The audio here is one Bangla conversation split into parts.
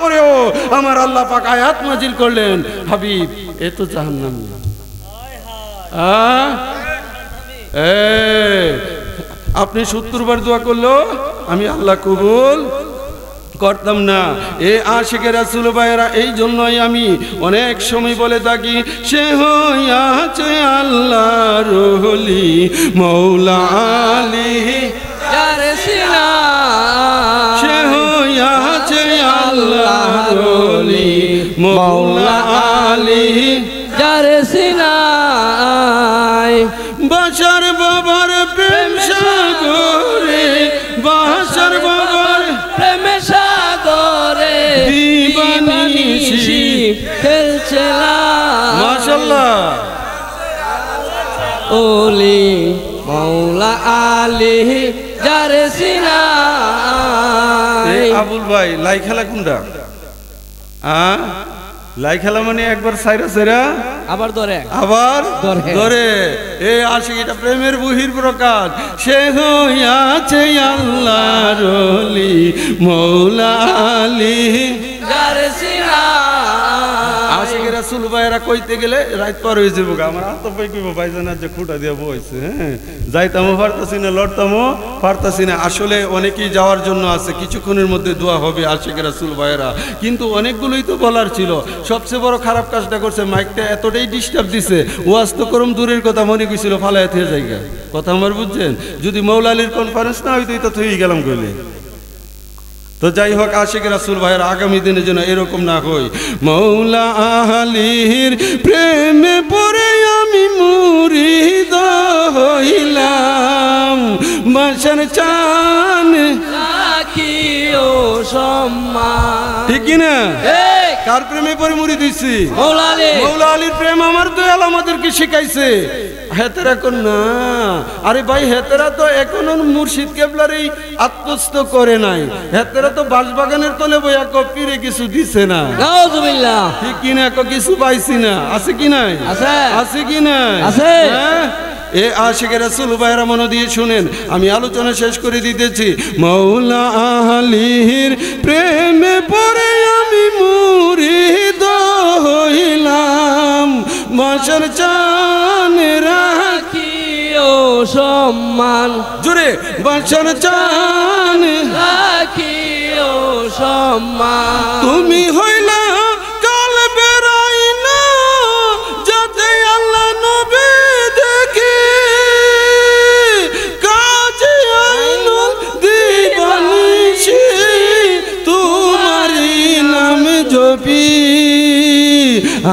পরেও আমার আল্লাহ পাক আয়াত নাজিল করলেন, হাবিব এ তো জাহান্নামী। আপনি 70 বার দোয়া করলো আমি আল্লাহ কবুল করতাম না। এ আশিকে রাসূল ভাইরা, এই জন্যই আমি অনেক সময় বলে থাকি, সে হইয়াছে আল্লাহর ওলি মৌলা আলী যার সিনা, সে হইয়াছে আল্লাহর ওলি মৌলা আলী যার সিনায়। বাশার বাবার প্রেম সাগরে, বাশার বাবার প্রেম সাগরে দিবানিশি খেলছিলাম। মাশাআল্লাহ। ওলি মৌলা আলী যার সিনায়। আবুল ভাই লাই খেলা কোনটা? লাই খেলা মানে একবার সাইরা সাইরা আবার ধরে আবার ধরে। এ আশিক, এটা প্রেমের বহির প্রকাশ। সে হইয়াছে আল্লাহর ওলি মৌলা আলী যার সিনায়। আশিকের রাসূল ভাইরা কইতে গেলে রাত পার হয়ে যাবো। আমার হাত পাই কইব ভাইজান যে খুঁটা দিয়ে বইছে, হ্যাঁ যাইতামও পারতাছি না, লড়তামও পারতাছি না। আসলে অনেকেই যাওয়ার জন্য আছে, কিছুক্ষণের মধ্যে দোয়া হবে আশিকের রাসূল ভাইরা, কিন্তু অনেকগুলোই তো বলার ছিল। সবচেয়ে বড় খারাপ কাজটা করছে, মাইকটা এতটাই ডিস্টার্ব দিছে, ওয়াজ তো করম দূরের কথা, মনে কইছিল ফালায় থেকে জায়গা কথা আমার বুঝছেন। যদি মৌলা আলীর কনফারেন্স না হইতো তো থই গেলাম কইলে। তো যাই হোক আশিক রাসূল ভাইয়ের আগামী দিনের জন্য এরকম না হই। মৌলা আলীর প্রেমে পড়ে আমি মুরিদ হইলাম, বাসার চান রাখিও সম্মান। ঠিক না? কার প্রেমে পড়ে মুরিদ হইছি? মৌলা আলী। মৌলা আলীর প্রেম আমার দয়াল আমাদেরকে শিখাইছে। হেতেরা কোন না, আরে ভাই হেতেরা তো এখনো মুর্শিদ কেবলারই আত্মস্থ করে নাই। হেতেরা তো বাঁশবাগানের তলে বইয়া কপিরে কিছু দিছে না। নাউজুবিল্লাহ। ঠিক কিনা? কিছু পাইছি না। আছে কি নাই? আছে। আছে কি নাই? আছে। এ আশিকের রাসূল ভাইরা মন দিয়ে শুনেন, আমি আলোচনা শেষ করে দিতেছি। মৌলা আলীর প্রেমে পড়ে আমি মুরিদ হইলাম, বাসার চান রাখিও সম্মান। জোরে, বাসার চান রাখিও সম্মান। তুমি হইলা কাল বেরাই না, যাতে আল্লাহ নবী দেখে, কাজে আইনুল দিবানিশি তোমারি নাম জপি,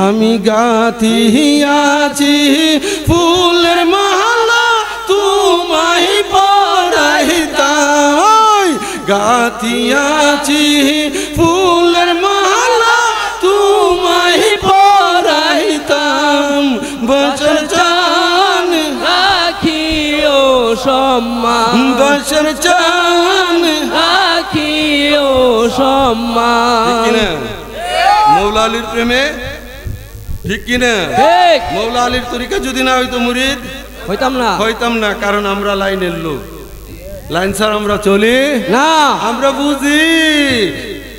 আমি গাথিয়াছি ফুলের মালা তোমায় পরাইতাম, গাথিয়াছি ফুলের মালা তোমায় পরাইতাম, বাসার চান রাখিও সম্মান। বাসার চান রাখিও সম্মান। মৌলা আলীর প্রেমে, ঠিক কিনা? ঠিক। মৌলা আলীর তরিকা যদি না হইতো মুরিদ হইতাম না। কারণ আমরা লাইনের লোক, লাইন ছাড়া আমরা চলি না। আমরা বুঝি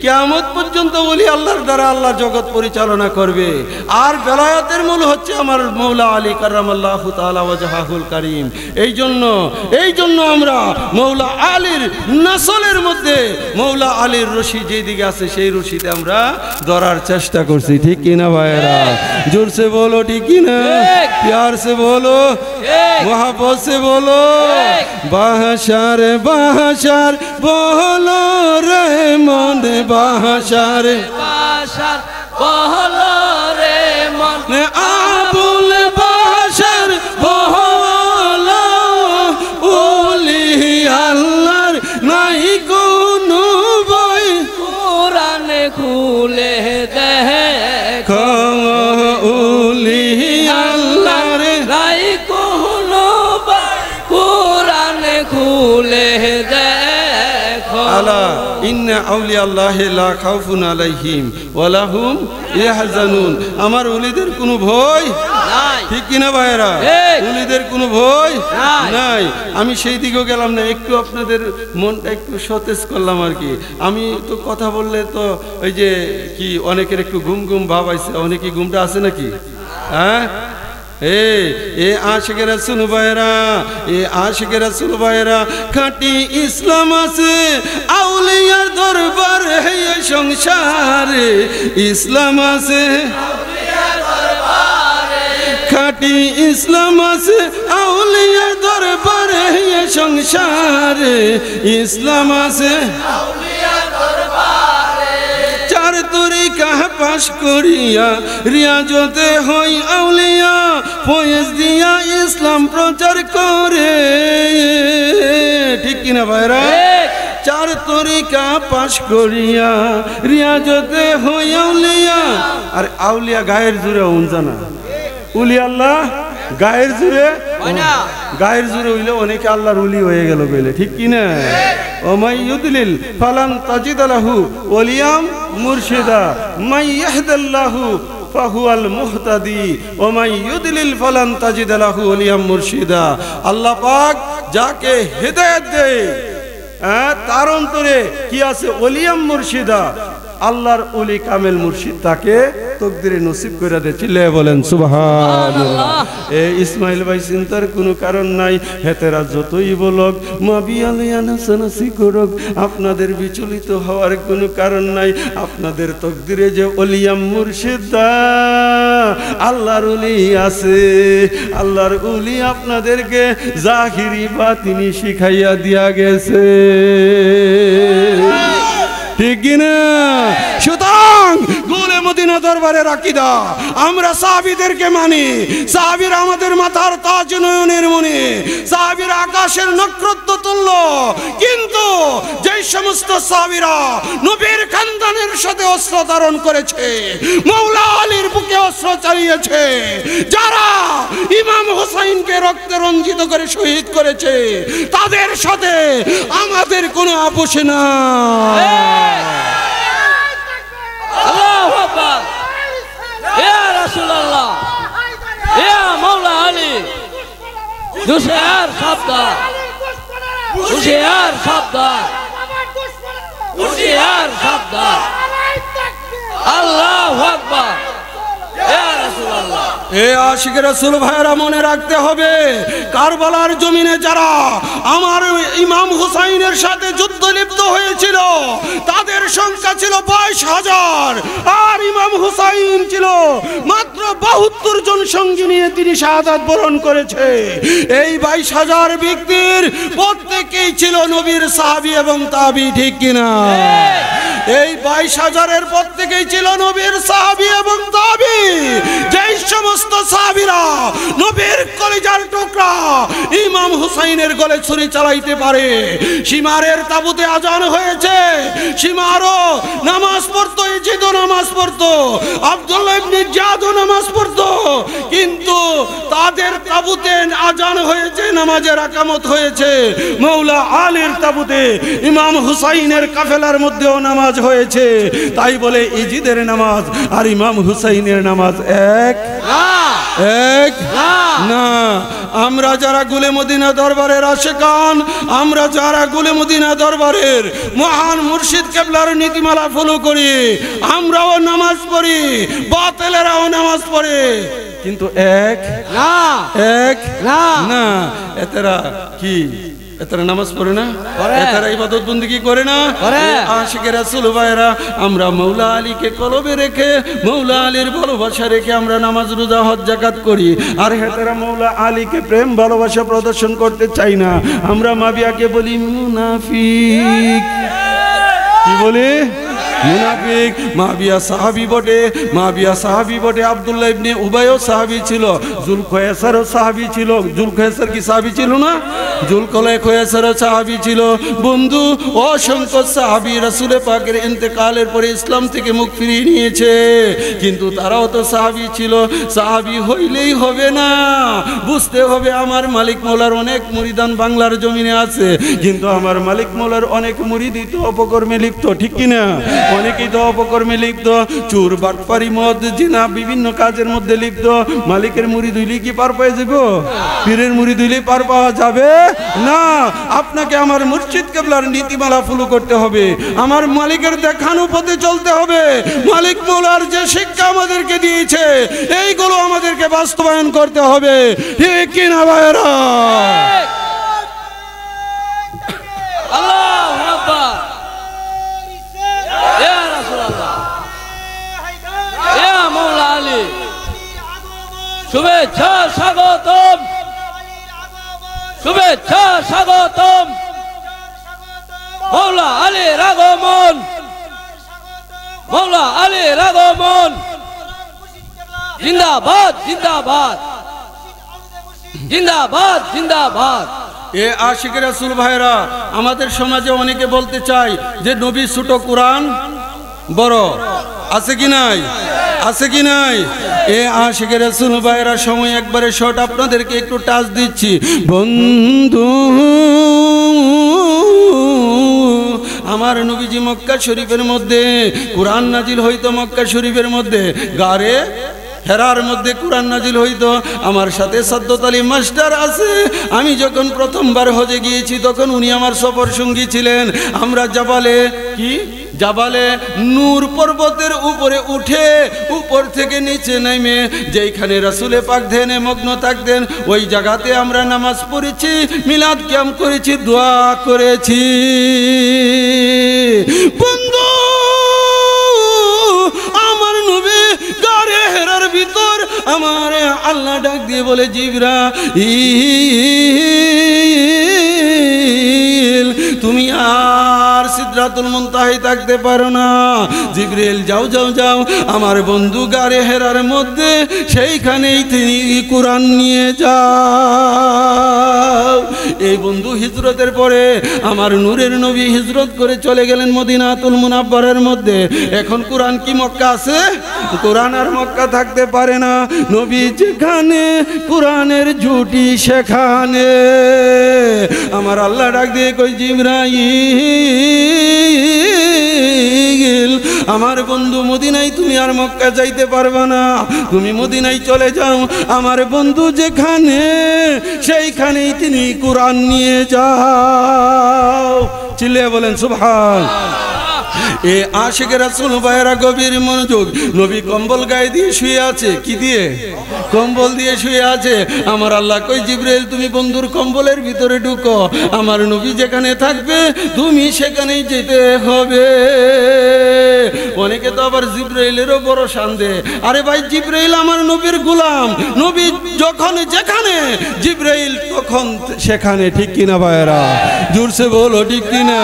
কিয়ামত পর্যন্ত বলি আল্লাহর দ্বারা আল্লাহ জগৎ পরিচালনা করবে। আর বেলায়াতের মূল হচ্ছে আমার মৌলা আলী কাররামাল্লাহু তাআলা ওয়াজহাহুল কারীম। এই জন্য আমরা মৌলা আলীর নসলের মধ্যে মৌলা আলীর রশি যেদিকে আছে সেই রশিতে আমরা ধরার চেষ্টা করছি। ঠিক কিনা ভাইয়েরা? জোর সে বলো ঠিক কিনা? প্যার সে বলো, মোহাব্বত সে বলো। বাহাশার বাহাশার বলো রে মন, বাহাশার বাসার বহলো রে মন। আবুল বাহাশার বলো, ওলি আল্লাহর নাই কোনো বই, কোরআনে খুলে দেখো, ওলি আল্লাহর নাই কোনো বই, কোরআনে খুলে দেখো। আলা ইন্না আউলিয়া আল্লাহি লা খাউফুন আলাইহিম ওয়া লাহুম ইয়াহজানুন। আমার ওলিদের কোনো ভয় নাই, ঠিক কিনা ভাইরা? ঠিক। ওলিদের কোনো ভয় নাই। নাই। আমি সেই দিকেও গেলাম না, একটু আপনাদের মনটা একটু সতেজ করলাম আর কি। আমি তো কথা বললে তো ওই যে কি অনেকের একটু ঘুম ঘুম ভাব আইছে, অনেকে ঘুমটা আছে নাকি? হ্যাঁ, এ আশিকে রাসূল ভাইরা, এ আশিকে রাসূল ভাইরা, খাঁটি ইসলাম আছে আউলিয়ার দরবার হে সংসারে, ইসলাম আছে খাঁটি ইসলাম আছে আউলিয়ার দরবারে হে সংসারে, ইসলাম আছে চার তরিকা পাশ করিয়া রিয়াজতে হই আউলিয়া, ফয়েজ দিয়া ইসলাম প্রচার করে, ঠিক কিনা ভাইরা? চার তরিকা পাশ করিয়া রিয়াজতে হই আউলিয়া। আর আউলিয়া গায়ের জুড়ে জানা, উলি আল্লাহ গায়ের জুড়ে, গায়ের জুড়ে হইলে অনেকে আল্লাহর উলি হয়ে গেল বলে, ঠিক কিনা? ওমাই ইউদলিল ফালান তাজিদ লাহু ওলিয়াম মুরশিদা, মাই ইয়াহদিল্লাহু ফাহুয়াল মুহতাদি, ওমাই ইউদলিল ফালান তাজিদ লাহু ওলিয়াম মুরশিদা। আল্লাহ পাক যাকে হেদায়েত দেয় তার অন্তরে কি আছে? ওলিয়াম মুরশিদা, আল্লাহর ওলি কামেল মুর্শিদ তাকে তকদিরে নসিব করে দেয়। চিল্লায়ে বলেন সুবহানাল্লাহ। এই ইসমাইল ভাই চিন্তার কোনো কারণ নাই, হেতেরা যতই বলক মাবিয়ালিয়া নাসানাসি করুক, আপনাদের বিচলিত হওয়ার কোনো কারণ নাই। আপনাদের তকদিরে যে ওলিয়াম মুর্শিদা আল্লাহর ওলি আছে, আল্লাহর ওলি আপনাদেরকে জাহিরি বাতিনি শিখাইয়া দিয়া গেছে, ঠিক কিনা? সুতরাং গোলে মদিনা দরবারের আকীদা আমরা সাহাবীদেরকে মানি, সাহাবীরা আমাদের মাথার তাজ, নয়নের মণি, সাহাবীরা আকাশের নক্ষত্র তুল্য। কিন্তু যেই সমস্ত সাহাবীরা নবীর খানদানের সাথে অস্ত্র ধারণ করেছে, মাওলা আলীর বুকে অস্ত্র চালিয়েছে, যারা ইমাম হুসাইনকে রক্তে রঞ্জিত করে শহীদ করেছে, তাদের সাথে আমাদের কোনো আপোষ নাই। আল্লাহু আকবার, ইয়া রাসূলুল্লাহ, ইয়া মাওলা আলী, হুশিয়ার সাবধান, হুশিয়ার সাবধান, হুশিয়ার সাবধান। আল্লাহু আকবার, ইয়া রাসূলুল্লাহ। এ আশিক রাসূল ভাইরা মনে রাখতে হবে, কারবালার জমিনে যারা আমার ইমাম হুসাইনের সাথে যুদ্ধ লিপ্ত হয়েছিল তাদের সংখ্যা ছিল 22,000, আর ইমাম হুসাইন ছিল মাত্র 72 জন সঙ্গী নিয়ে তিনি শাহাদাত বরণ করেছে। এই 22,000 ব্যক্তির প্রত্যেকেই ছিল নবীর সাহাবী এবং তাবী, ঠিক কিনা? এই 22,000-এর প্রত্যেকেই ছিল নবীর সাহাবী এবং তাবী। যেই সমস্ত সাহাবীরা নবীর কলিজার টুকরা ইমাম হুসাইনের গলে ছুরি চালাইতে পারে, সীমারের তাবুতে আজান হয়েছে, সীমারও নামাজ পড়তো, ইজিদও নামাজ পড়তো, আব্দুল্লাহ ইবনে জিয়াদও নামাজ পড়তো, কিন্তু তাদের তাবুতে আজান হয়েছে, নামাজের আকামত হয়েছে। মাওলা আলীর তাবুতে ইমাম হুসাইনের কাফেলার মধ্যেও নামাজ হয়েছে। তাই বলে ইজিদের নামাজ আর ইমাম হুসাইনের নামাজ এক না। আমরা যারা গুলে মদিনা দরবারের আশিকান, আমরা যারা গুলে মদিনা দরবারের মহান মুর্শিদ কেবলার নীতিমালা ফলো করি, আমরাও নামাজ পড়ি, বাতিলেরাও নামাজ পড়ে, কিন্তু এক না। এতেরা কি? এতারা নামাজ পড়ে না, এতারা ইবাদত বন্দেগী করে না। আশিকে রাসূল ভাইরা, আমরা মাওলা আলীকে কলবে রেখে, মাওলা আলীর ভালোবাসা রেখে আমরা নামাজ, রোজা, হজ, যাকাত করি। আর হেতারা মাওলা আলীকে প্রেম ভালোবাসা প্রদর্শন করতে চাই না। আমরা মাবিয়াকে বলি মুনাফিক। কি বলি? মুনাফিক। মাবিয়া সাহাবী বটে, মাবিয়া সাহাবী বটে। আব্দুল্লাহ ইবনে উবাইও সাহাবী ছিল, জুলখয়সারও সাহাবী ছিল। জুলখয়সার কি সাহাবী ছিল না? জুলখয়সারও সাহাবী ছিল। বন্ধু, অসংখ্য সাহাবী রাসূল পাকের ইন্তেকালের পরে ইসলাম থেকে মুখ ফিরিয়ে নিয়েছে, কিন্তু তারাও তো সাহাবী ছিল। সাহাবী হইলেই হবে না, বুঝতে হবে আমার মালিক মৌলার অনেক মুরিদান বাংলার জমিনে আছে, কিন্তু আমার মালিক মৌলার অনেক মুরিদই তো অপকর্মে লিপ্ত, ঠিক কিনা? অনেকেই তো অপকর্মে লিপ্ত, চুর বাটপারি মদ জিনা বিভিন্ন কাজের মধ্যে লিপ্ত। মালিকের মুরিদ হইলে কি পার পেয়ে যাব? পীরের মুরিদ হইলে পার পাওয়া যাবে না। আপনাকে আমার মুর্শিদ কেবলার নীতিমালা ফলো করতে হবে, আমার মালিকের দেখানো পথে চলতে হবে। মালিক মৌলার যে শিক্ষা আমাদেরকে দিয়েছে এইগুলো আমাদেরকে বাস্তবায়ন করতে হবে, ঠিক কিনা ভাইরা? আল্লাহু আকবার। ইয়া রাসূলুল্লাহ, ইয়া মাওলা আলী, শুভেচ্ছা স্বাগতম, শুভেচ্ছা স্বাগতম। মাওলা আলীর আগমন, মাওলা আলীর আগমন। জিন্দাবাদ, জিন্দাবাদ, জিন্দাবাদ, জিন্দাবাদ। এ আশিক রাসূল ভাইরা, আমাদের সমাজে অনেকে বলতে চায় যে নবী ছোট, কোরআন বড়। আছে কি নাই? আছে কি নাই? এ আশিক রাসূল ভাইরা, সময় একবারে শর্ট, আপনাদেরকে একটু টাচ দিচ্ছি। বন্ধু, আমার নবীজি মক্কা শরীফের মধ্যে কোরআন নাজিল হইতো, মক্কা শরীফের মধ্যে গারে হেরার মধ্যে কোরআন নাজিল হইতো। আমার সাথে সাদ্দাত আলী মাস্টার আছে, আমি যখন প্রথমবার হজে গিয়েছি তখন উনি আমার সফর সঙ্গী ছিলেন। আমরা জাবালে জাবালে নূর পর্বতের উপরে উঠে উপর থেকে নিচে নেমে যেইখানে রাসূলে পাক ধ্যানে মগ্ন থাকতেন ওই জায়গাতে আমরা নামাজ পড়েছি, মিলাদ কিয়াম করেছি, দোয়া করেছি। বন্ধু, আমার নবী গারে হেরার ভিতর আমার আল্লাহ ডাক দিয়ে বলে, জিবরাইল তুমি আর সিদরাতুল মুনতাহায় থাকতে পারো না। জিবরাইল যাও যাও যাও, আমার বন্ধু গারে হেরার মধ্যে সেইখানেই তিনি কোরআন নিয়ে যাও। এই বন্ধু হিজরতের পরে আমার নূরের নবী হিজরত করে চলে গেলেন মদিনাতুল মুনাব্বারার মধ্যে। এখন কোরআন কি মক্কা আছে? কোরআন আর মক্কা থাকতে পারে না। নবী যেখানে কোরআনের জুটি সেখানে। আমার আল্লাহ ডাক দিয়ে কই, জিবরাইল আমার বন্ধু মদিনায় তুমি আর মক্কা যাইতে পারবে না, তুমি মদিনায় চলে যাও। আমার বন্ধু যেখানে সেইখানেই তিনি কোরআন নিয়ে যাও। চিল্লিয়ে বলেন সুবহান। এ আশিক রাসূল ভাইরা গভীর মনোযোগ। নবী কম্বল গায়ে দিয়ে শুয়ে আছে, কি দিয়ে? কম্বল দিয়ে শুয়ে আছে। আমার আল্লাহ কই, জিবরাইল তুমি বন্ধুর কম্বলের ভিতরে ঢুকো, আমার নবী যেখানে থাকবে তুমি সেখানেই যেতে হবে। অনেকে তো আবার জিবরাইলেরও বড় শান্তে। আরে ভাই, জিবরাইল আমার নবীর গোলাম, নবী যখন যেখানে জিবরাইল তখন সেখানে, ঠিক কিনা ভাইরা? জোরসে বলো ঠিক কিনা?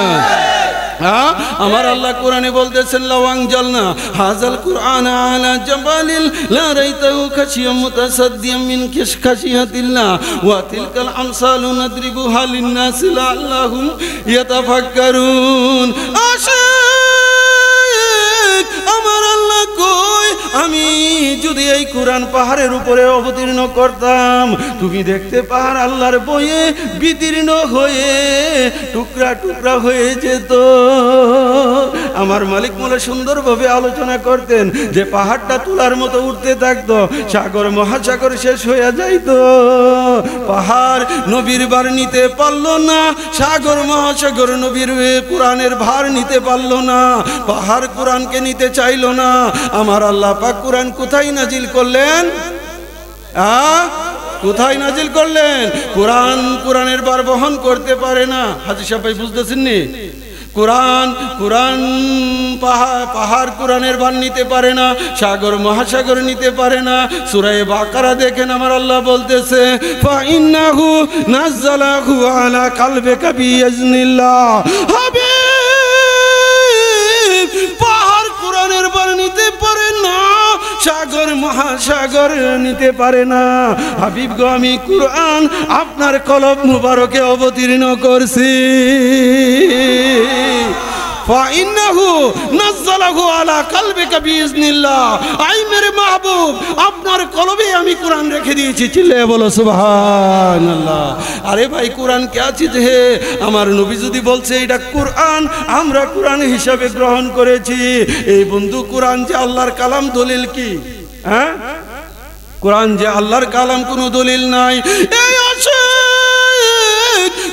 আমার আল্লাহ কোরআনে বলতেছেন, লাওয়াং জালনা হাযাল কুরআন আলা জাবালিল লা রাইতাহু খাশিয়াম মুতাসাদ্দিয়াম মিন খাশিয়াতিল্লাহ ওয়া তিলকাল আমসালু নাদরিবুহা লিন-নাসি লাআল্লাহুম ইয়াতাফাক্কারুন। আশিক আমার আল্লাহ কই, আমি যদি এই কোরআন পাহাড়ের উপরে অবতীর্ণ করতাম, তুমি দেখতে পাহাড় আল্লাহর বয়ে বিদীর্ণ হয়ে টুকরা টুকরা হয়ে যেত। আমার মালিক মোলা সুন্দরভাবে আলোচনা করতেন যে পাহাড়টা তুলার মতো উঠতে থাকতো, সাগর মহাসাগর শেষ হয়ে যাইতো। পাহাড় নবীর ভার নিতে পারলো না, সাগর মহাসাগর নবীর কোরআনের ভার নিতে পারলো না, পাহাড় কোরআনকে নিতে চাইলো না। আমার আল্লাহ পাক কোরআন কোথায় নাজিল করলেন? কোথায় নাজিল করলেন? কোরআনের ভার বহন করতে পারে না। হাজী সাহেব ভাই বুঝতেছেন নি? কোরআন পাহাড় কোরআনের ভার নিতে পারে না, সাগর মহাসাগর নিতে পারে না। সূরা বাকারা দেখেন, আমার আল্লাহ বলতেছে, ফাইন্নাহু নাযালাহু আলা কালবিকা বিইজনিল্লাহ। হাবিব, পাহাড় মহাসাগর নিতে পারে না। হাবিব গো, আমি কুরআন আপনার কলব মুবারকে অবতীর্ণ করছি। ফাইন্নাহু নাযালাহু আলা কলবিকা বিইজনিল্লাহ। আই মেরে মাহবুব, আপনার কলবে আমি কুরআন রেখে দিয়েছি। চিল্লায়ে বলো সুবহানাল্লাহ। আরে ভাই, কুরআন কে চিজ হে? আমার নবী যদি বলছে এটা কুরআন, আমরা কুরআন হিসাবে গ্রহণ করেছি। এই বন্ধু, কুরআন যে আল্লাহর কালাম, দলিল কি? হ্যাঁ, কুরআন যে আল্লাহর কালাম, কোনো দলিল নাই। এই আছে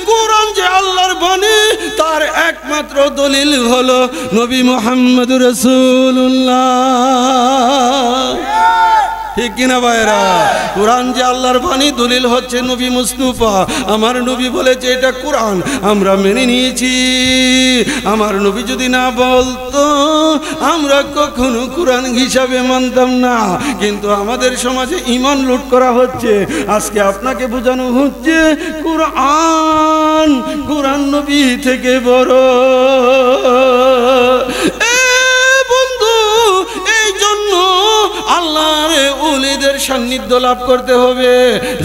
কুরআন যে আল্লাহর বাণী, তার একমাত্র দলিল হলো নবী মুহাম্মদুর রাসূলুল্লাহ। ঠিক কিনা ভাইরা? কুরআন যে আল্লাহর বাণী, দলিল হচ্ছে নবী মুস্তাফা। আমার নবী বলেছে এটা কুরআন, আমরা মেনে নিয়েছি। আমার নবী যদি না বলতো, আমরা কখনো কুরআন হিসাবে মানতাম না। কিন্তু আমাদের সমাজে ঈমান লুট করা হচ্ছে। আজকে আপনাকে বোঝানো হচ্ছে কুরআন, কুরআন নবী থেকে বড়। আল্লাহর ওলিদের সান্নিধ্য লাভ করতে হবে।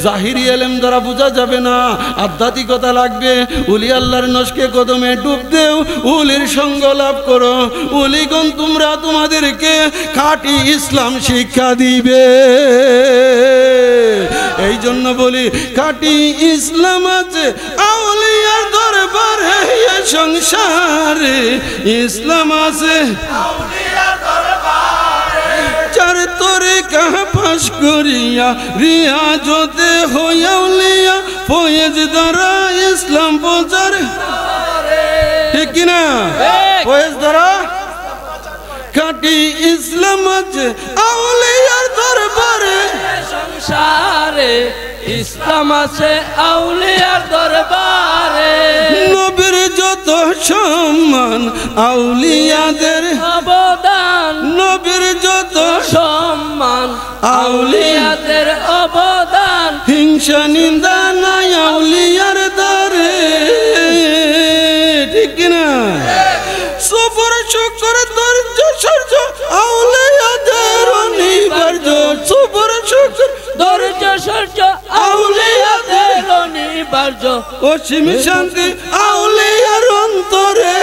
জাহিরি ইলম দ্বারা বোঝা যাবে না, আধ্যাত্মিকতা লাগবে। ওলি আল্লাহর নশকে কদমে ডুব দেও, ওলির সঙ্গ লাভ করো। ওলিগণ তোমরা তোমাদেরকে খাঁটি ইসলাম শিক্ষা দিবে। এই জন্য বলি, খাঁটি ইসলাম আছে আউলিয়ার দরবারে, সংসারে ইসলাম আছে আউলিয়ার দরবারে। চার তোরে কাহা পাশ করিয়া রিয়াজতে হইয়াউলিয়া, ফয়েজ দ্বারা ইসলাম প্রচার। ঠিক কিনা? ফয়েজ দ্বারা খাঁটি ইসলাম আছে আউলিয়ার দরবারে, সংসারে ইসলাম আছে আউলিয়ার দরবারে। নবীর যত সম্মান আউলিয়াদের অবদান, নবীর যত সম্মান আউলিয়াদের অবদান। হিংসা নিন্দা নাই আউলিয়ার দ্বারে। ঠিক কিনা? সবর শুকর ধৈর্য সহ্য আউলিয়াদের অনিবার্য। সবর শুকর ধৈর্য সহ্য আউলিয়াদের অনিবার্য। অসীম শান্তি আউলিয়ার অন্তরে,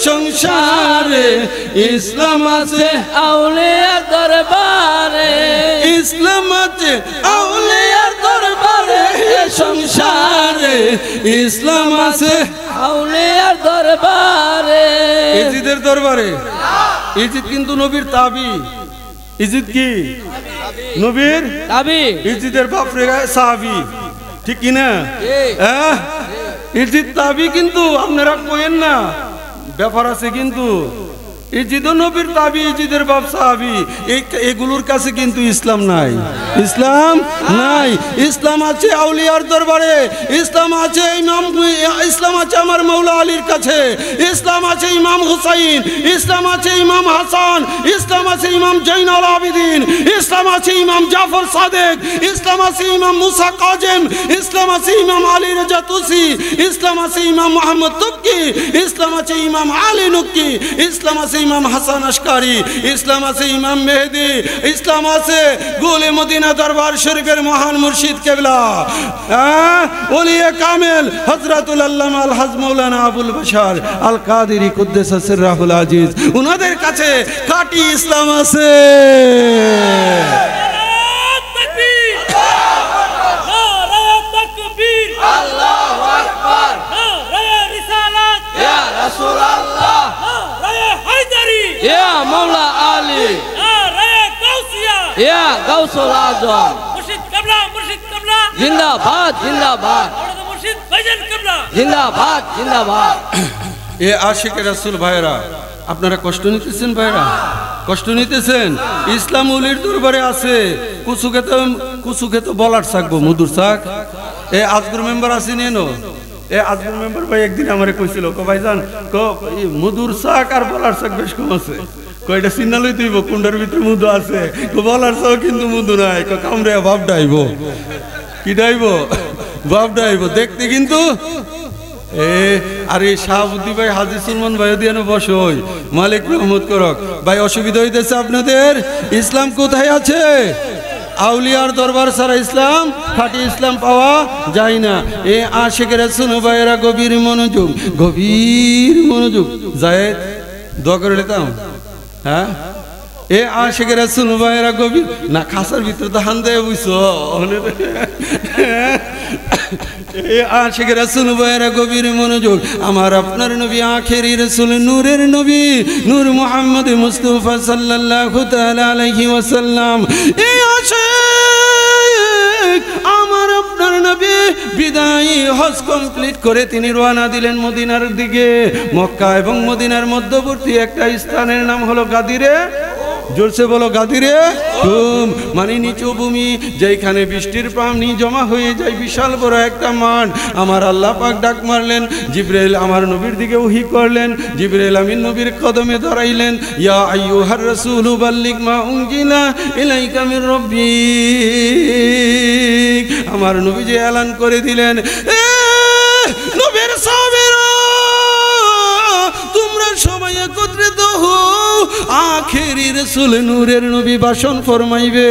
সংসারে ইসলাম আছে আউলিয়ার দরবারে। ইসলাম আছে আউলিয়ার দরবারে, সংসারে ইসলাম আছে আউলিয়ার দরবারে। ইজিদের দরবারে। ইজিদ কিন্তু নবীর তাবি। ইজিদ কি? নবীর তাবি। ইজিদের বাপরে সাহাবী। ঠিক কিনা? হ্যাঁ, ইজিদ তাবি, কিন্তু আপনারা কইেন না, ব্যাপার আছে। কিন্তু ইজিদ নবীর তাবি, ইজিদের বাপ সাহাবী। এগুলোর কাছে কিন্তু ইসলাম নাই। ইসলাম নাই। ইসলাম আছে আউলিয়ার দরবারে। ইসলাম আছে ইসলাম আছে আমার মৌলা আলীর কাছে। ইসলাম আছে ইমাম হুসাইন। ইসলাম আছে ইমাম হাসান। ইসলাম আছে ইমাম জৈনুল আবেদিন। ইসলাম আছে ইমাম জাফর সাদেক। ইসলাম আছে ইমাম মুসা কাজেম। ইসলাম আছে ইমাম আলী রাজা তুসি। ইসলাম আছে ইমাম মোহাম্মদ তুকি। ইসলাম আছে ইমাম আলী নুকি। ইসলাম আছে ইমাম হাসান আশকারি। ইসলাম আছে ইমাম মেহেদি। ইসলাম আছে গোলে মদিনা দরবার শরীফের মহান মুর্শিদ কেবলা, ওলিয়ে কামেল হযরতুল আল্লামা আল হাজ মাওলানা আবুল বাশার আল কাদেরী কুদ্দুস সিররাহুল আজিজ। উনাদের কাছে খাঁটি ইসলাম আছে। আল্লাহু আকবার। ইয়া রাসূলুল্লাহ। ইয়া মাওলা আলী। ইয়া গাউসুল আজম। জিন্দাবাদ জিন্দাবাদ জিন্দাবাদ জিন্দাবাদ। এ আশিকে রাসূল ভাইরা, আপনারা কষ্ট নিতেছেন ভাইরা, কষ্ট নিতেছেন। ইসলাম ওলির দরবারে আছে কুসু খেত বলার থাকবো মধুর শাক। এ আজগুর মেম্বার আছে নেনো। এ আজগুর মেম্বার ভাই একদিন আমারে কইছিল, ভাইজান মধুর শাক আর বলার শাক বেশ কম আছে। কয়টা সিগনালই তুইব কুন্ডার ভিতরে মধু আছে, বলার শাক কিন্তু মধু নাই। কামড়ে ভাব ডাইব, কি ডাইব? ভাব ডাইব দেখতে কিন্তু। আরে শাহাবুদ্দি ভাই, হাজী সুলমান ভাই দিয়ে বসই, মালিক রহমত করক ভাই। অসুবিধা হইতেছে আপনাদের? ইসলাম কোথায় আছে? আউলিয়ার দরবার ছাড়া ইসলাম খাঁটি ইসলাম পাওয়া যায় না। এ আশিক রাসূল ভাইয়েরা গভীর মনোযোগ যায় দোয়া করে নিতাম। হ্যাঁ, এ আশিক রাসূল ভাইয়েরা গভীর না, খাসার ভিতরে তো হান দেয় বুঝছো। এ আশিক রাসূল ভাইয়েরা গভীর মনোযোগ। আমার আপনার নবী আখেরি রাসূল, নূরের নবী, নূর মুহাম্মদ মুস্তাফা সাল্লাল্লাহু তাআলা আলাইহি ওয়াসাল্লাম। এ আশিক আমার আপনার নবী বিদায়ী হজ কমপ্লিট করে তিনি রওনা দিলেন মদিনার দিকে। মক্কা এবং মদিনার মধ্যবর্তী একটা স্থানের নাম হলো গাদিরে, জোরসে বলো গাদিরে তুম, মানে নিচু ভূমি, যেখানে বৃষ্টির পানি জমা হয়ে যায়, বিশাল বড় একটা মাঠ। আমার আল্লাহ পাক ডাক মারলেন, জিবরাইল আমার নবীর দিকে ওহী করলেন। জিবরাইল আমিন নবীর কদমে দাঁড়াইলেন, ইয়া আইয়ুহার রাসূল বাল্লিগ মা উনজিলা ইলাইকা মির রাব্বিক। আমার নবীজি এলান করে দিলেন, এ নবীর সাহাবীরা তোমরা সবাই একত্রিত হও, আখেরি রাসূল নূরের নবী ভাষণ ফরমাইবে।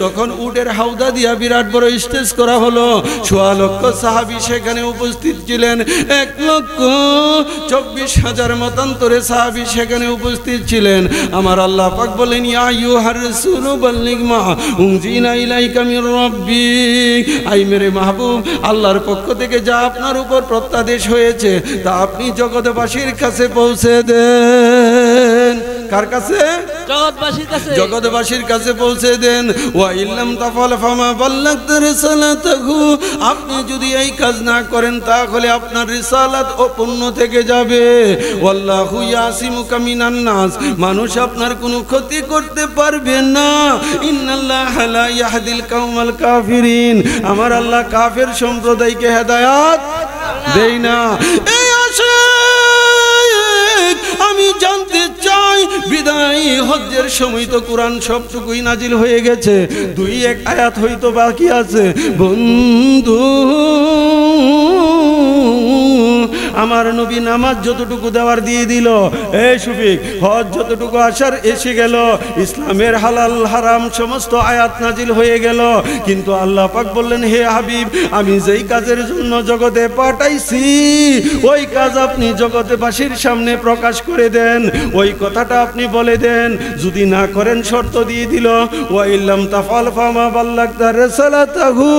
তখন উটের হাউদা দিয়া বিরাট বড় স্টেজ করা হলো। ১৬ লক্ষ সাহাবী সেখানে উপস্থিত ছিলেন। ১,২৪,০০০ মতান্তরে সাহাবী সেখানে উপস্থিত ছিলেন। আমার আল্লাহ পাক বলেন, ইয়া আইয়ুহার রাসূল বাল্লিগ মা উনজিলা ইলাইকা মির রাব্বিক। আই মেরে মাহবুব, আল্লাহর পক্ষ থেকে যা আপনার উপর প্রত্যাদেশ হয়েছে তা আপনি জগৎবাসীর কাছে পৌঁছে দেন। কার কাছে? জগৎবাসীর কাছে। জগৎবাসীর কাছে পৌঁছে দেন। ওয়া ইল্লাম তাফাল ফামা বাল্লাগতা রিসালাতাহু। আপনি যদি এই কাজ না করেন তাহলে আপনার রিসালাত অপূর্ণ থেকে যাবে। ওয়াল্লাহু ইয়াসিমুকা মিনান নাস। মানুষ আপনার কোনো ক্ষতি করতে পারবে না। ইন্নাল্লাহা লা ইয়াহদিল কাওমাল কাফিরিন। আমার আল্লাহ কাফের সম্প্রদায়কে হেদায়েত দেয় না। এই আশিক আমি জানতে চাই, বিদায়ী হজ্জের সময় তো কোরআন সবটুকুই নাজিল হয়ে গেছে, ২-১ আয়াত হয়তো বাকি আছে। বন্ধু আমার নবী নামাজ যতটুকু দেওয়ার দিয়ে দিল, এই শফিক হজ যতটুকু আসার এসে গেল, ইসলামের হালাল হারাম সমস্ত আয়াত নাজিল হয়ে গেল। কিন্তু আল্লাহ পাক বললেন, হে হাবিব, আমি যেই কাজের জন্য জগতে পাঠাইছি ওই কাজ আপনি জগৎবাসীর সামনে প্রকাশ করে দেন, ওই কথাটা আপনি বলে দেন। যদি না করেন শর্ত দিয়ে দিল, ওয়া ইল্লাম তাফাল ফামা বাল্লাগতা রিসালাতাহু।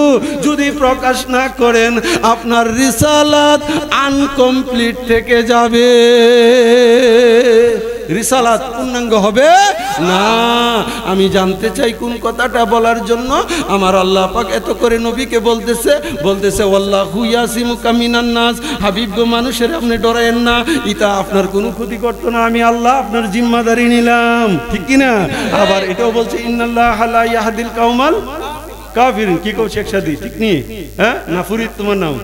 যদি প্রকাশ না করেন আপনার রিসালাত আনকমপ্লিট থেকে যাবে, রিসালাত পূর্ণাঙ্গ হবে না। আমি জানতে চাই কোন কথাটা বলার জন্য আমার আল্লাহ পাক এত করে নবীকে বলতেছে ওয়াল্লাহু ইয়াসিমুকা মিনান নাস। হাবিব গো, মানুষের আপনি ডরায়েন না, এটা আপনার কোনো ক্ষতি করতো না, আমি আল্লাহ আপনার জিম্মাদারি নিলাম, ঠিক কি না? আবার এটাও বলছে ইন্নাল্লাহা লা ইয়াহদিল কাওমাল কাফিরিন। কি কও শেখ সাদি, ঠিক নি? হ্যাঁ না ফরিদ তোমার নাম?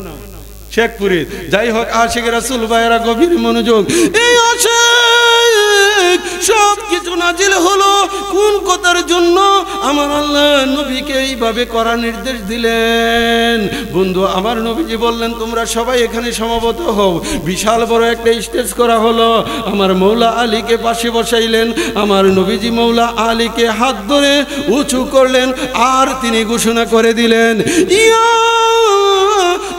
শেখ ফরিদ। যাই হোক, আশিক রাসূল ভাইয়েরা গভীর মনোযোগ। এই আশিক সব কিছু নাজিল হলো কোন কথার জন্য? আমার আল্লাহ নবীকে এইভাবে করা নির্দেশ দিলেন। বন্ধু, আমার নবীজি বললেন, তোমরা সবাই এখানে সমবেত হও। বিশাল বড় একটা স্টেজ করা হলো। আমার মৌলা আলীকে পাশে বসাইলেন। আমার নবীজি মৌলা আলীকে হাত ধরে উঁচু করলেন, আর তিনি ঘোষণা করে দিলেন, ইয়া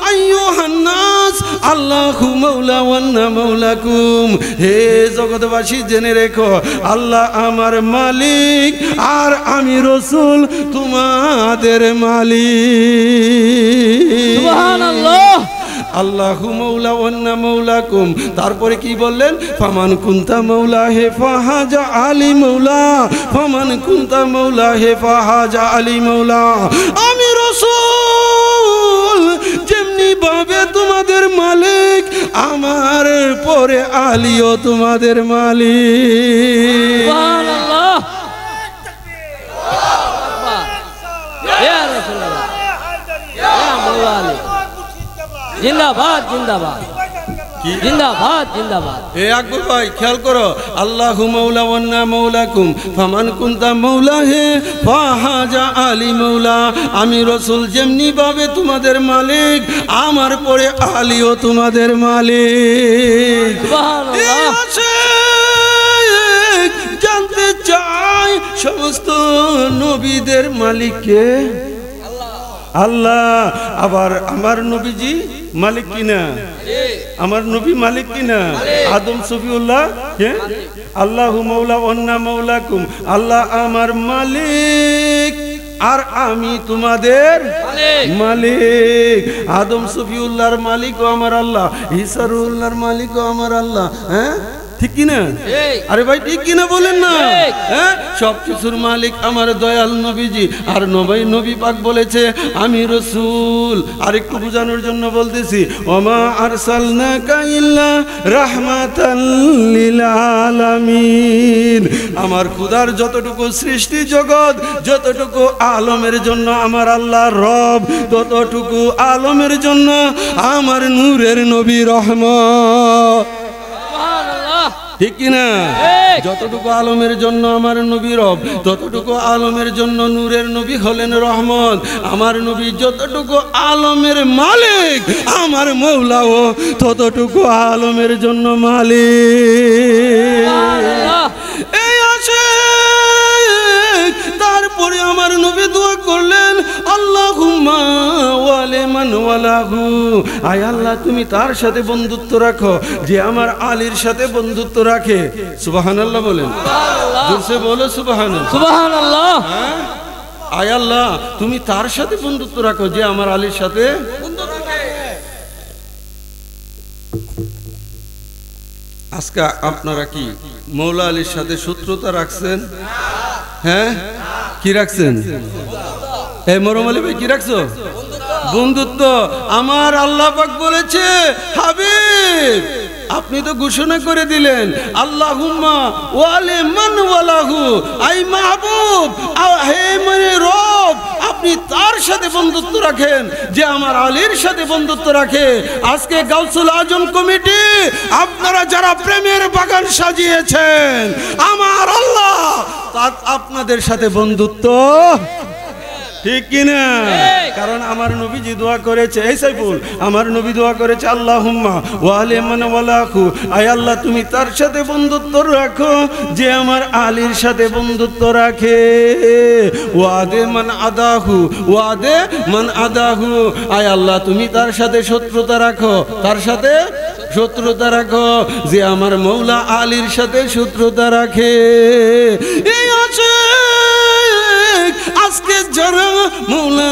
আইয়ুহান নাস আল্লাহু মাওলা ওয়ান্না মাওলাকুম। হে জগৎবাসী, জেনে রেখো, আল্লাহ আমার মালিক আর আমি রাসূল তোমাদের মালিক। সুবহানাল্লাহ। আল্লাহু মাওলা ওয়ান্না মাওলাকুম। তারপরে কি বললেন? ফামান কুনতা মাওলা হে ফাহাজা আলী মাওলা, ফামান কুনতা মাওলা হে ফাহাজা আলী মাওলা। আমি রাসূল যেমনি ভাবে তোমাদের মালিক, আমার পরে আলীও তোমাদের মালিক। সুবহানাল্লাহ। ইয়া রাসূলুল্লাহ, ইয়া মাওলা আলী। জিন্দাবাদ জিন্দাবাদ জিন্দাবাদ জিন্দাবাদ। এ আকবর ভাই, খেয়াল করো, আল্লাহু মাওলা ওয়ান্না মাওলাকুম, ফামান কুনতা মাওলা হে ফাহাজা আলী মাওলা। আমি রাসূল যেমনি ভাবে তোমাদের মালিক, আমার পরে আলীও তোমাদের মালিক। সুবহানাল্লাহ। জানতে চাই সমস্ত নবীদের মালিক কে? আল্লাহ। আবার আমার নবীজি মালিক কিনা? আমার নবী মালিক কিনা? আদম সফিউল্লাহ কে? আল্লাহু মাওলা ওয়ান্না মাওলাকুম, আল্লাহ আমার মালিক আর আমি তোমাদের মালিক। আদম সফিউল্লাহর মালিকও আমার আল্লাহ, ঈসারুল্লাহর মালিকও আমার আল্লাহ। হ্যাঁ ঠিক কিনা? আরে ভাই ঠিক কিনা বলেন না? হ্যাঁ, সব কিছুর মালিক আমার দয়াল নবীজি। আর নবী পাক বলেছে আমি রাসূল। আর একটু বোঝানোর জন্য বলতেছি, ওমা আরসালনাকা ইল্লা রাহমাতাল লিল আলামিন। আমার খোদার যতটুকু সৃষ্টি জগৎ, যতটুকু আলমের জন্য আমার আল্লাহ রব, ততটুকু আলমের জন্য আমার নূরের নবী রহমত। ঠিক কিনা? যতটুকু আলমের জন্য আমার নবী রব, ততটুকু আলমের জন্য নূরের নবী হলেন রহমত। আমার নবী যতটুকু আলমের মালিক, আমার মৌলাও ততটুকু আলমের জন্য মালিক। এই আছে। তারপরে আমার নবী দোয়া করলেন, আল্লাহুম্মা ওয়ালি মান ওয়ালাহু, আয় আল্লাহ তুমি তার সাথে বন্ধুত্ব রাখো যে আমার আলীর সাথে বন্ধুত্ব রাখে। সুবহানাল্লাহ বলেন, জোরসে বলো সুবহানাল্লাহ। সুবহানাল্লাহ। আয় আল্লাহ তুমি তার সাথে বন্ধুত্ব রাখো যে আমার আলীর সাথে বন্ধুত্ব রাখে। আজকে আপনারা কি মৌলা আলীর সাথে শত্রুতা রাখছেন? হ্যাঁ কি রাখছেন? এই মরম আলী ভাই কি রাখছো? বন্ধুত্ব। আমার আল্লাহ পাক বলেছে, হাবিব আপনি তো ঘোষণা করে দিলেন আল্লাহুম্মা ওয়ালি মান ওয়ালাহু, আই মাহবুব হে মানে রব আপনি তার সাথে বন্ধুত্ব রাখেন যে আমার আলীর সাথে বন্ধুত্ব রাখে। আজকে গাউসুল আজম কমিটি আপনারা যারা প্রেমের বাগান সাজিয়েছেন, আমার আল্লাহ আপনাদের সাথে বন্ধুত্ব, ঠিক কিনা? কারণ আমার নবীজি দোয়া করেছে, এই সাইফুল আমার নবী দোয়া করেছে আল্লাহুম্মা ওয়ালি মান ওয়ালাহু, আয় আল্লাহ তুমি তার সাথে বন্ধুত্ব রাখো যে আমার আলীর সাথে বন্ধুত্ব রাখে। ওয়াদে মান আদাহু, ওয়াদে মান আদাহু, আয় আল্লাহ তুমি তার সাথে শত্রুতা রাখো, তার সাথে শত্রুতা রাখো যে আমার মৌলা আলীর সাথে শত্রুতা রাখে। এই আছে আজকে যারা মৌলা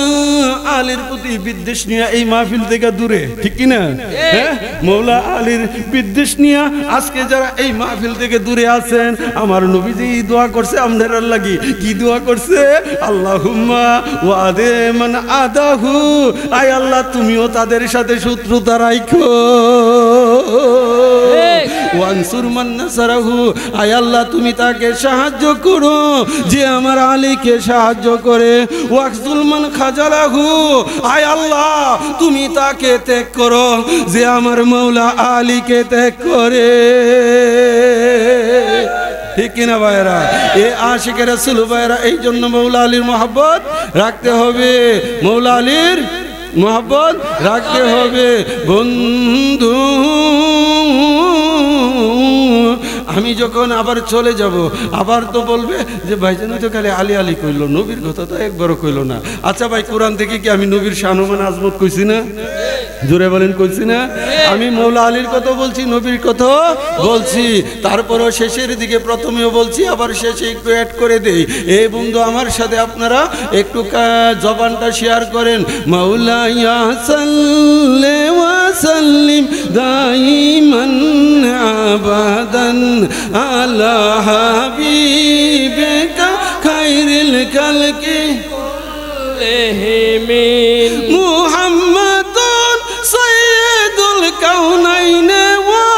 আলীর প্রতি বিদ্বেষ নিয়ে এই মাহফিল থেকে দূরে, ঠিক কিনা? হ্যাঁ, মৌলা আলীর বিদ্বেষ নিয়ে আজকে যারা এই মাহফিল থেকে দূরে আছেন, আমার নবীজি দোয়া করছে আপনার লাগি। কি দোয়া করছে? আল্লাহুম্মা ওয়াদে মান আদাহু, আয় আল্লাহ তুমিও তাদের সাথে শত্রুতা রাখো। ওয়ানসুর মান নাসারাহু, আয় আল্লাহ তুমি তাকে সাহায্য করো যে আমার আলীকে সাহায্য করে। ওয়াকজুল মান খাজালাহু, আয় আল্লাহ তুমি তাকে ত্যাগ করো যে আমার মৌলা আলীকে ত্যাগ করে। ঠিক কিনা ভাইরা? এ আশিকে রাসূল ভাইরা, এই জন্য মৌলা আলীর মহব্বত রাখতে হবে, মৌলা আলীর মহব্বত রাখতে হবে। বন্ধু আমি যখন আবার চলে যাব, আবার তো বলবে যে ভাইজান তো খালি আলী আলী কইল, নবীর কথা তো একবারও কইল না। আচ্ছা ভাই, কোরআন থেকে কি আমি নবীর শানমান আজমত কইছি না? জোরে বলেন কইছি না? আমি মৌলা আলীর কথা বলছি, নবীর কথা বলছি। তারপরও শেষের দিকে প্রথমেও বলছি, আবার শেষে একটু অ্যাড করে দেই। এই বন্ধু আমার সাথে আপনারা একটু জবানটা শেয়ার করেন। মাওলা ইয়া সাল্লি ওয়া সাল্লিম দাইমান আবাদান আলা হাবিবিকা খায়রিল খালকি কুল্লিহিম মুহাম্মাদুন সাইয়্যিদুল কাউনাইনি ওয়া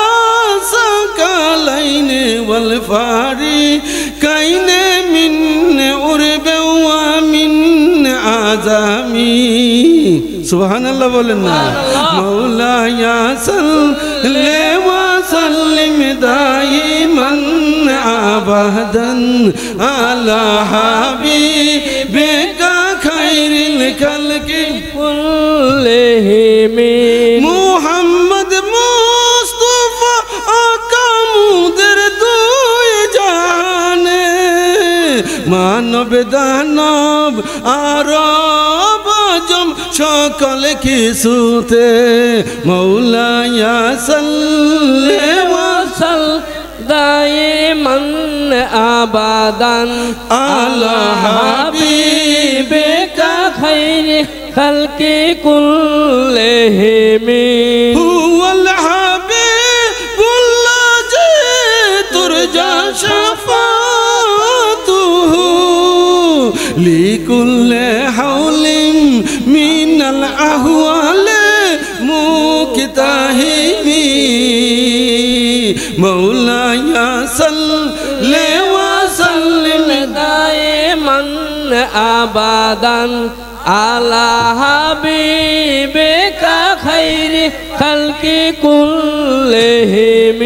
সাকালাইনি ওয়াল ফারিকাইনি মিন উরবে ওয়া মিন আজামি। সুবহানাল্লাহ বলেন না? মাওলা ইয়া সাল্লি ওয়া সাল্লিম দাইমান আবাদান আলা হাবিবিকা খায়রিল খালকি কুল্লিহিম মুহাম্মদ মুস্তাফা আকামুদের দুই জানে মানব দানব আরব আজম সকল কিছুতে মৌলায়া সাল্লি ওয়া দাইমান আবাদান আলা হাবিবিকা খাইরি খালকি কুল্লিহিম হুয়াল হাবিবুল্লাযী তুরজা শাফাতুহু লিকুল্লি হাওলিন মিনাল আহওয়ালি মুকতাহিমি মৌলায়া সাল্লি ওয়া সাল্লিম দাইমান আবাদান আলা হাবিবিকা খাইরি খালকি কুল্লিহিম